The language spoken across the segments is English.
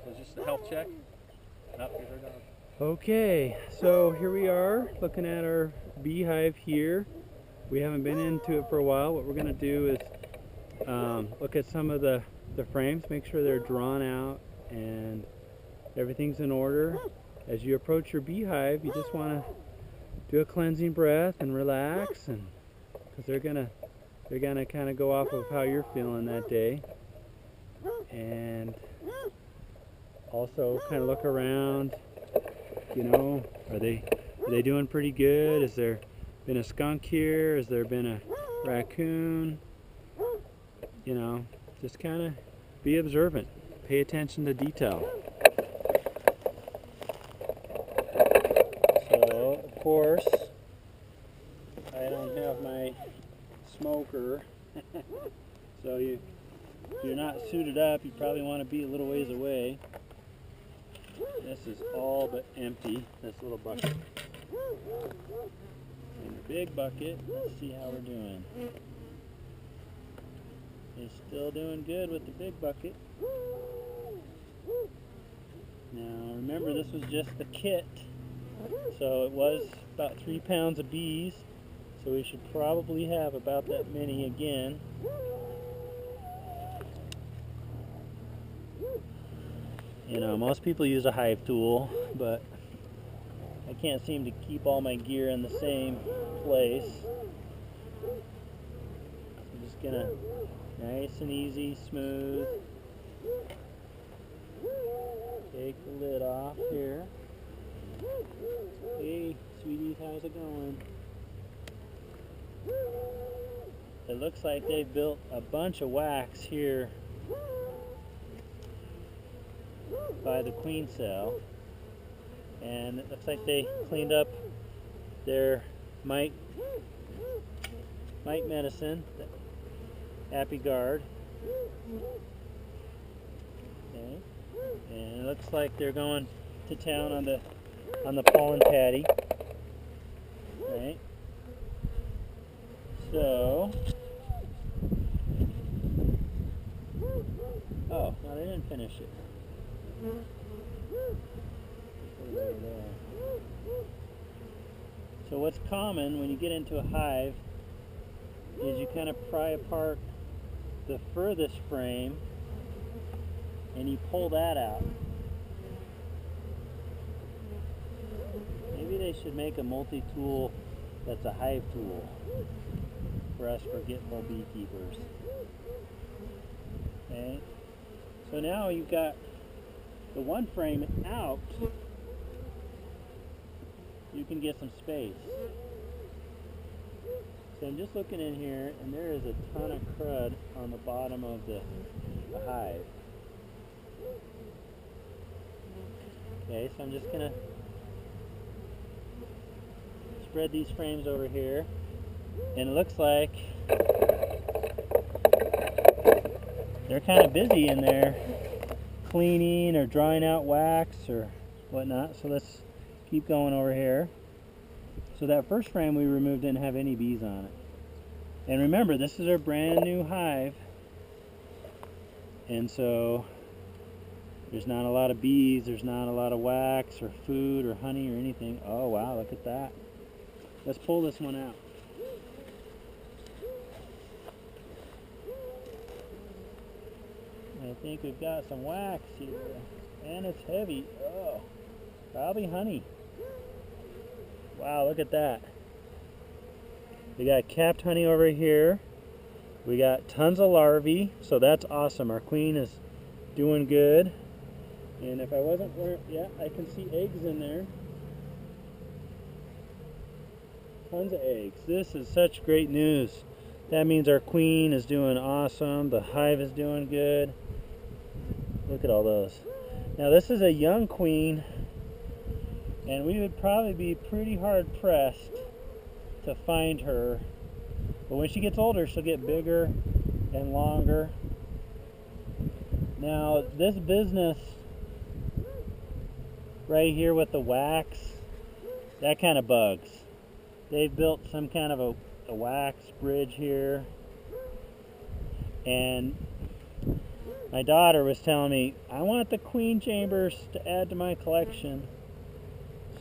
It's just a health check. Nope, here's our dog. Okay, so here we are looking at our beehive here. We haven't been into it for a while. What we're going to do is look at some of the frames, make sure they're drawn out and everything's in order. As you approach your beehive, you just want to do a cleansing breath and relax, and because they're gonna kind of go off of how you're feeling that day, and also kind of look around. You know, are they doing pretty good? Has there been a skunk here? Has there been a raccoon? You know, just kind of be observant. Pay attention to detail. So, of course, I don't have my smoker. So if you're not suited up, you probably want to be a little ways away. This is all but empty, this little bucket. And the big bucket, let's see how we're doing. It's still doing good with the big bucket. Now remember, this was just the kit, so it was about 3 pounds of bees, so we should probably have about that many again. You know, most people use a hive tool, but I can't seem to keep all my gear in the same place. I'm just gonna, nice and easy, smooth, take the lid off here. Hey, sweeties, how's it going? It looks like they've built a bunch of wax here by the queen cell, and it looks like they cleaned up their mite medicine, Happy Guard. Okay. And it looks like they're going to town on the pollen patty. Right. So, oh, no, they didn't finish it. So what's common when you get into a hive is you kind of pry apart the furthest frame and you pull that out. Maybe they should make a multi-tool that's a hive tool for us forgetful beekeepers. Okay, so now you've got the one frame out, you can get some space. So I'm just looking in here, and there is a ton of crud on the bottom of the hive. Okay, so I'm just gonna spread these frames over here, and it looks like they're kind of busy in there cleaning or drying out wax or whatnot. So let's keep going over here. So that first frame we removed didn't have any bees on it. And remember, this is our brand new hive, and so there's not a lot of bees, there's not a lot of wax or food or honey or anything. Oh wow, look at that. Let's pull this one out. I think we've got some wax here, and it's heavy. Oh, probably honey. Wow, look at that. We got capped honey over here. We got tons of larvae, so that's awesome. Our queen is doing good. And if I wasn't wearing, yeah, I can see eggs in there. Tons of eggs. This is such great news. That means our queen is doing awesome. The hive is doing good. Look at all those. Now this is a young queen, and we would probably be pretty hard pressed to find her. But when she gets older, she'll get bigger and longer. Now this business right here with the wax, that kind of bugs. They've built some kind of a wax bridge here, and My daughter was telling me, I want the queen chambers to add to my collection.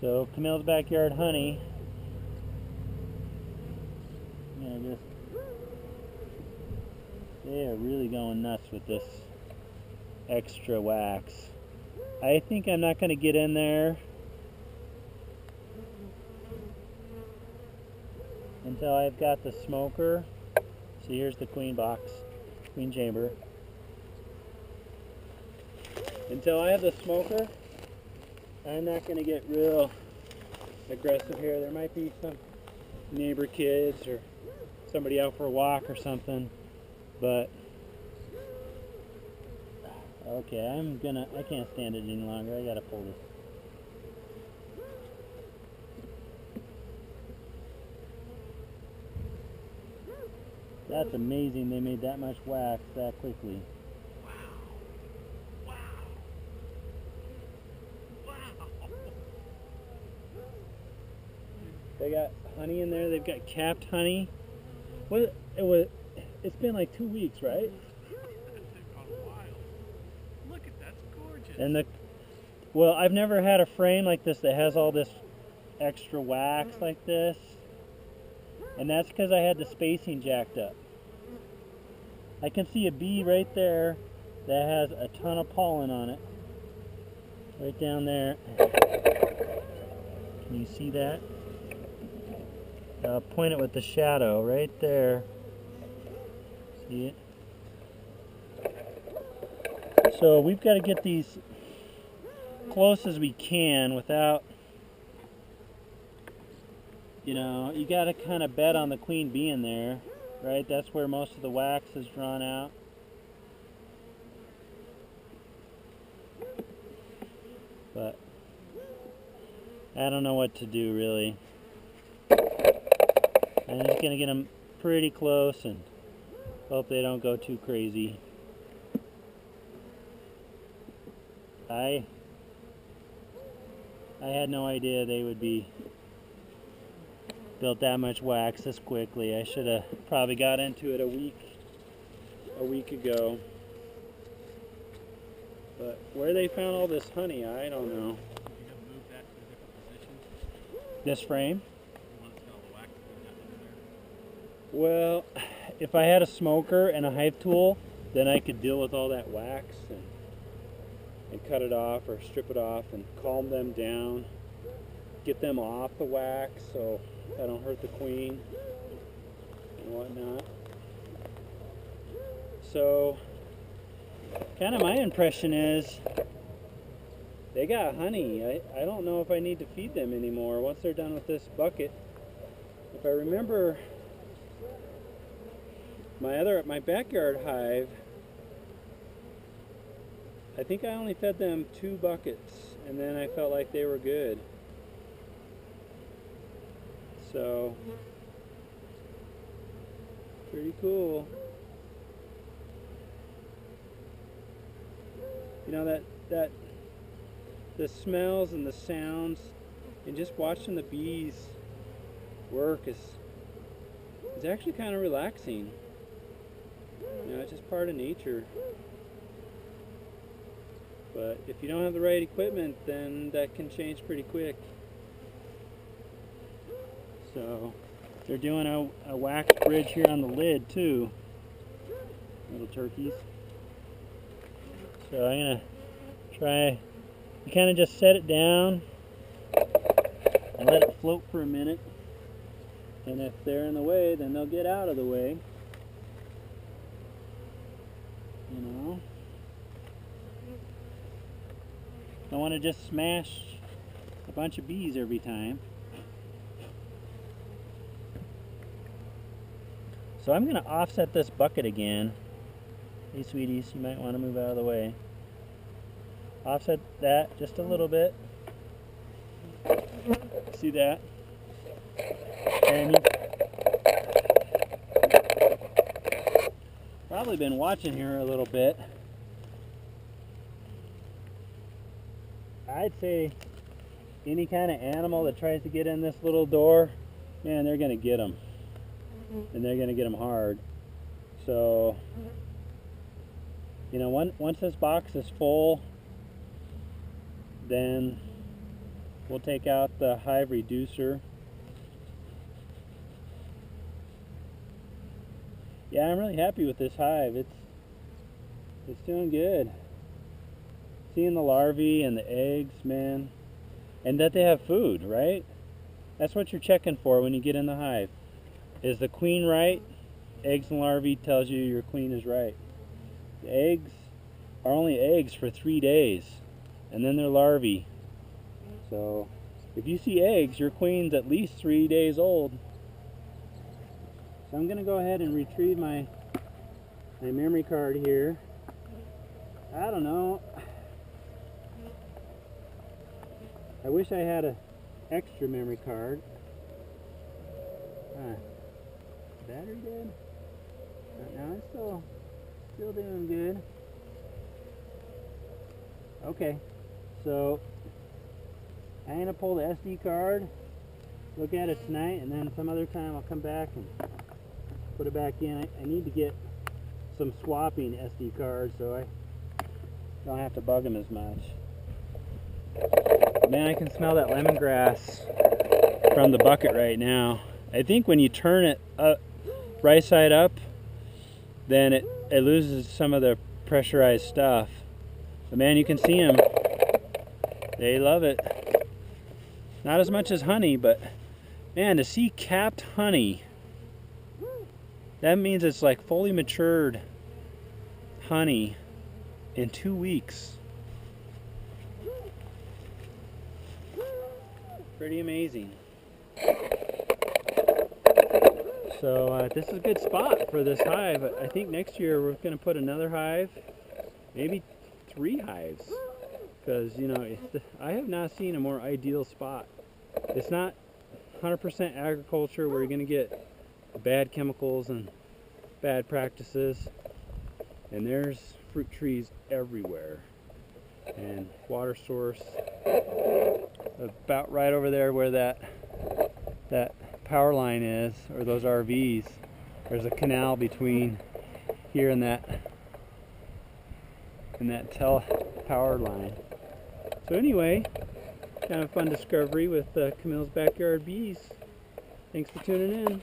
So Camille's backyard honey. They are really going nuts with this extra wax. I think I'm not going to get in there until I've got the smoker. So here's the queen box, queen chamber. Until I have the smoker, I'm not going to get real aggressive here. There might be some neighbor kids or somebody out for a walk or something, but okay, I can't stand it any longer. I gotta pull this. That's amazing they made that much wax that quickly. Wow. They got honey in there. They've got capped honey. It's been like 2 weeks, right? Look at that's gorgeous. And well, I've never had a frame like this that has all this extra wax like this. And that's because I had the spacing jacked up. I can see a bee right there that has a ton of pollen on it. Right down there. Can you see that? I'll point it with the shadow right there. See it? So we've got to get these close as we can without, you know, you got to kind of bet on the queen being there, right? That's where most of the wax is drawn out. But I don't know what to do really. I'm just going to get them pretty close and hope they don't go too crazy. I had no idea they would be built that much wax this quickly. I should have probably got into it a week ago. But where they found all this honey, I don't know. You gotta move that to a different position. This frame? You want to get all the wax in there. Well, if I had a smoker and a hive tool, then I could deal with all that wax and cut it off or strip it off and calm them down, get them off the wax so I don't hurt the queen and whatnot. So kind of my impression is they got honey. I don't know if I need to feed them anymore once they're done with this bucket. If I remember my backyard hive, I think I only fed them 2 buckets and then I felt like they were good. So pretty cool. You know, that the smells and the sounds and just watching the bees work is actually kind of relaxing. You know, it's just part of nature. But if you don't have the right equipment, then that can change pretty quick. So they're doing a wax bridge here on the lid too. Little turkeys. So I'm gonna try, you kind of just set it down and let it float for a minute. And if they're in the way, then they'll get out of the way. You know? Don't want to just smash a bunch of bees every time. So I'm going to offset this bucket again. Hey sweeties, you might want to move out of the way. Offset that just a little bit. See that? And you've probably been watching here a little bit. I'd say any kind of animal that tries to get in this little door, man, they're going to get them. And they're going to get them hard. So You know, once this box is full, then we'll take out the hive reducer. Yeah, I'm really happy with this hive. It's doing good. Seeing the larvae and the eggs, man. And that they have food, right? That's what you're checking for when you get in the hive. Is the queen right? Eggs and larvae tells you your queen is right. The eggs are only eggs for 3 days, and then they're larvae. So if you see eggs, your queen's at least 3 days old. So I'm going to go ahead and retrieve my memory card here. I don't know. I wish I had an extra memory card. Battery dead? No, it's still doing good. Okay, so I'm gonna pull the SD card, look at it tonight, and then some other time I'll come back and put it back in. I need to get some swapping SD cards so I don't have to bug them as much. Man, I can smell that lemongrass from the bucket right now. I think when you turn it up, right side up, then it loses some of the pressurized stuff. But man, you can see them. They love it. Not as much as honey, but man, to see capped honey, that means it's like fully matured honey in 2 weeks. Pretty amazing. So this is a good spot for this hive. I think next year we're going to put another hive, maybe 3 hives, because you know I have not seen a more ideal spot. It's not 100% agriculture where you're going to get bad chemicals and bad practices, and there's fruit trees everywhere and water source about right over there where that power line is, or those RVs. There's a canal between here and that power line. So anyway, kind of fun discovery with Camille's Backyard Bees. Thanks for tuning in.